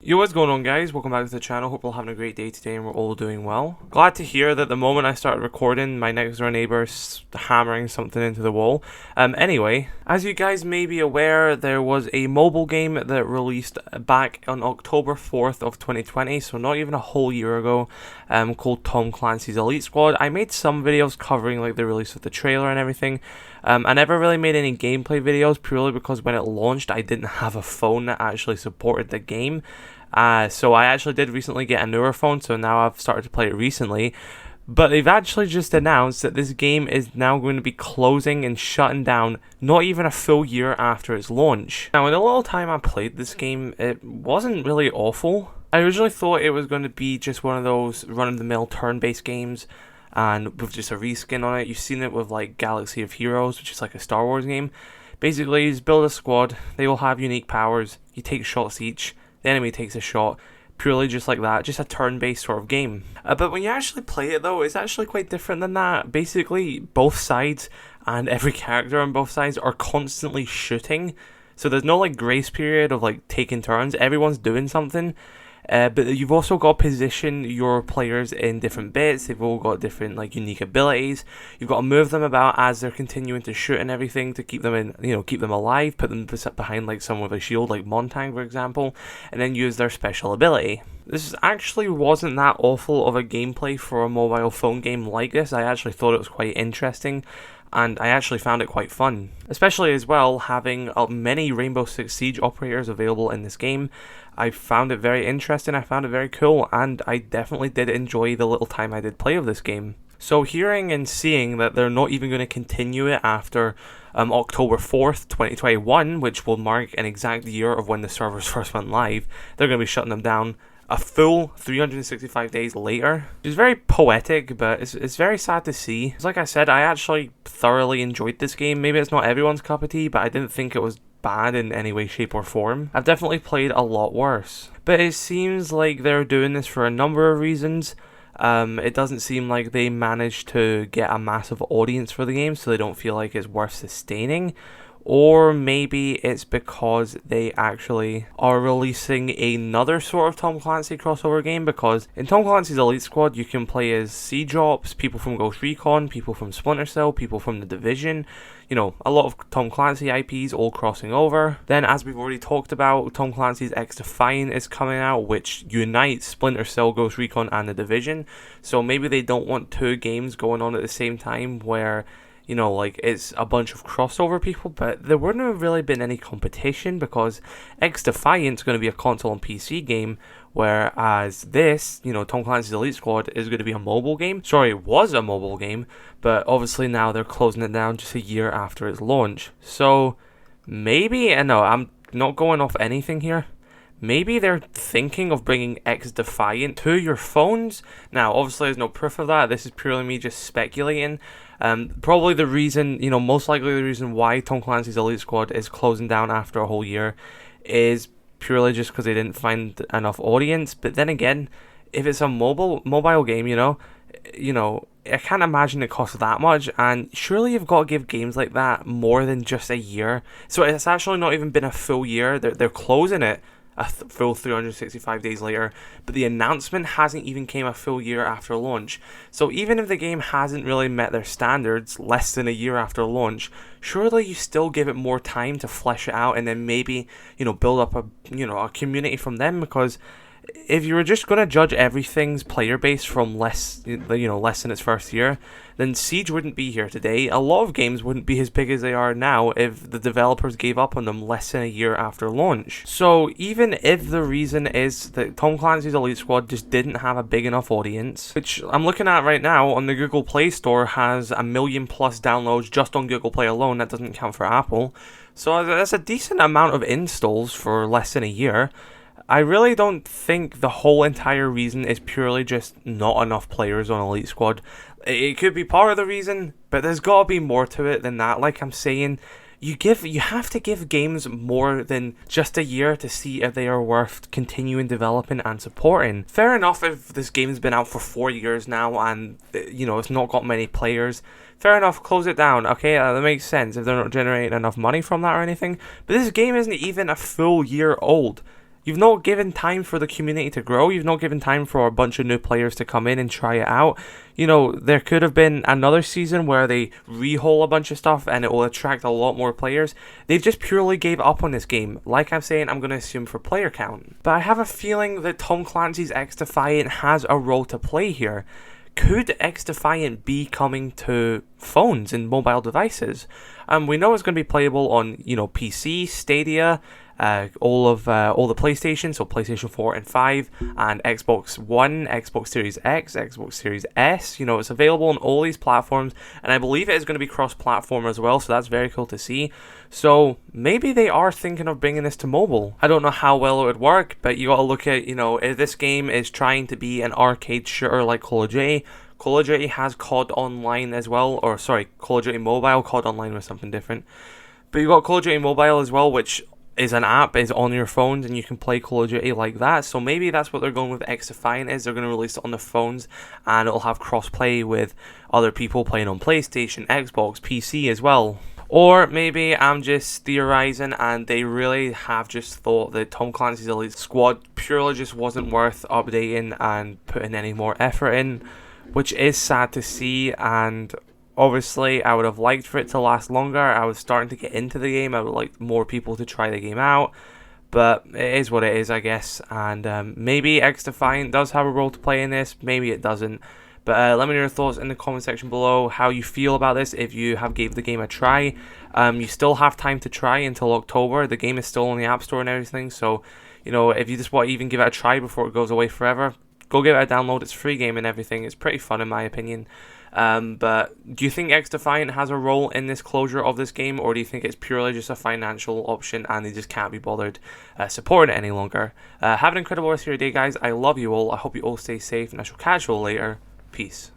Yo, what's going on, guys? Welcome back to the channel. Hope you're all having a great day today and we're all doing well. Glad to hear that the moment I started recording, my next door neighbor's hammering something into the wall. Anyway, as you guys may be aware, there was a mobile game that released back on October 4th of 2020, so not even a whole year ago, called Tom Clancy's Elite Squad. I made some videos covering like the release of the trailer and everything. I never really made any gameplay videos purely because when it launched, I didn't have a phone that actually supported the game. So I actually did recently get a newer phone, so now I've started to play it recently. But they've actually just announced that this game is now going to be closing and shutting down not even a full year after its launch. Now, in the little time I played this game, it wasn't really awful. I originally thought it was going to be just one of those run-of-the-mill turn-based games, and with just a reskin on it. You've seen it with like Galaxy of Heroes, which is like a Star Wars game. Basically, you just build a squad, they all have unique powers, you take shots each, the enemy takes a shot, purely just like that, just a turn-based sort of game. But when you actually play it though, it's actually quite different than that. Basically, both sides and every character on both sides are constantly shooting, so there's no like grace period of like taking turns, everyone's doing something. But you've also got to position your players in different bits. They've all got different like unique abilities. You've got to move them about as they're continuing to shoot and everything to keep them in, keep them alive. Put them behind like someone with a shield, like Montang for example, and then use their special ability. This actually wasn't that awful of a gameplay for a mobile phone game like this. I actually thought it was quite interesting, and I actually found it quite fun. Especially as well, having many Rainbow Six Siege operators available in this game. I found it very interesting, I found it very cool, and I definitely did enjoy the little time I did play of this game. So hearing and seeing that they're not even going to continue it after October 4th, 2021, which will mark an exact year of when the servers first went live, they're going to be shutting them down a full 365 days later. It's very poetic, but it's very sad to see. Like I said, I actually thoroughly enjoyed this game. Maybe it's not everyone's cup of tea, but I didn't think it was bad in any way, shape, or form. I've definitely played a lot worse. But it seems like they're doing this for a number of reasons. It doesn't seem like they managed to get a massive audience for the game, so they don't feel like it's worth sustaining. Or maybe it's because they actually are releasing another sort of Tom Clancy crossover game, because in Tom Clancy's Elite Squad you can play as Siege Ops, people from Ghost Recon, people from Splinter Cell, people from The Division, a lot of Tom Clancy IPs all crossing over. Then, as we've already talked about, Tom Clancy's XDefiant is coming out, which unites Splinter Cell, Ghost Recon and The Division. So maybe they don't want two games going on at the same time where it's a bunch of crossover people, but there wouldn't have really been any competition because XDefiant's going to be a console and PC game, whereas this, Tom Clancy's Elite Squad is going to be a mobile game. Sorry, it was a mobile game, but obviously now they're closing it down just a year after its launch. So maybe, and no, I'm not going off anything here, maybe they're thinking of bringing XDefiant to your phones. Now, obviously there's no proof of that, this is purely me just speculating. Probably the reason, most likely the reason why Tom Clancy's Elite Squad is closing down after a whole year is purely just because they didn't find enough audience. But then again, if it's a mobile game, I can't imagine it costs that much, and surely you've got to give games like that more than just a year. So it's actually not even been a full year. They're closing it a full 365 days later, but the announcement hasn't even came a full year after launch. So even if the game hasn't really met their standards less than a year after launch, surely you still give it more time to flesh it out, and then maybe build up a community from them. Because if you were just going to judge everything's player base from less than its first year, then Siege wouldn't be here today. A lot of games wouldn't be as big as they are now if the developers gave up on them less than a year after launch. So even if the reason is that Tom Clancy's Elite Squad just didn't have a big enough audience, which I'm looking at right now on the Google Play Store has 1 million plus downloads just on Google Play alone, that doesn't count for Apple. So that's a decent amount of installs for less than a year. I really don't think the whole entire reason is purely just not enough players on Elite Squad. It could be part of the reason, but there's got to be more to it than that. Like I'm saying, you have to give games more than just a year to see if they are worth continuing developing and supporting. Fair enough if this game's been out for 4 years now and it's not got many players. Fair enough, close it down. Okay, that makes sense if they're not generating enough money from that or anything. But this game isn't even a full year old. you've not given time for the community to grow. You've not given time for a bunch of new players to come in and try it out. You know, there could have been another season where they rehaul a bunch of stuff and it will attract a lot more players. They've just purely gave up on this game. Like I'm saying, I'm going to assume for player count. But I have a feeling that Tom Clancy's XDefiant has a role to play here. Could XDefiant be coming to phones and mobile devices? We know it's going to be playable on, you know, PC, Stadia, all the PlayStation, so PlayStation 4 and 5, and Xbox One, Xbox Series X, Xbox Series S. You know, it's available on all these platforms, and I believe it is going to be cross-platform as well, so that's very cool to see. So maybe they are thinking of bringing this to mobile. I don't know how well it would work, but you got to look at, you know, if this game is trying to be an arcade shooter like Call of Duty. Call of Duty has COD Online as well, or sorry, Call of Duty Mobile. COD Online was something different. But you got Call of Duty Mobile as well, which is an app, is on your phones, and you can play Call of Duty like that. So maybe that's what they're going with XDefiant is. They're going to release it on the phones, and it'll have cross-play with other people playing on PlayStation, Xbox, PC as well. Or maybe I'm just theorizing and they really have just thought that Tom Clancy's Elite Squad purely just wasn't worth updating and putting any more effort in, which is sad to see. And obviously I would have liked for it to last longer. I was starting to get into the game. I would like more people to try the game out, but it is what it is, I guess. And maybe XDefiant does have a role to play in this, maybe it doesn't. But let me know your thoughts in the comment section below, how you feel about this, if you have gave the game a try. You still have time to try until October. The game is still on the App Store and everything, so, you know, if you just want to even give it a try before it goes away forever, go give it a download. It's a free game and everything. It's pretty fun in my opinion. But do you think XDefiant has a role in this closure of this game, or do you think it's purely just a financial option and they just can't be bothered supporting it any longer? Have an incredible rest of your day, guys. I love you all. I hope you all stay safe, and I shall catch you all later. Peace.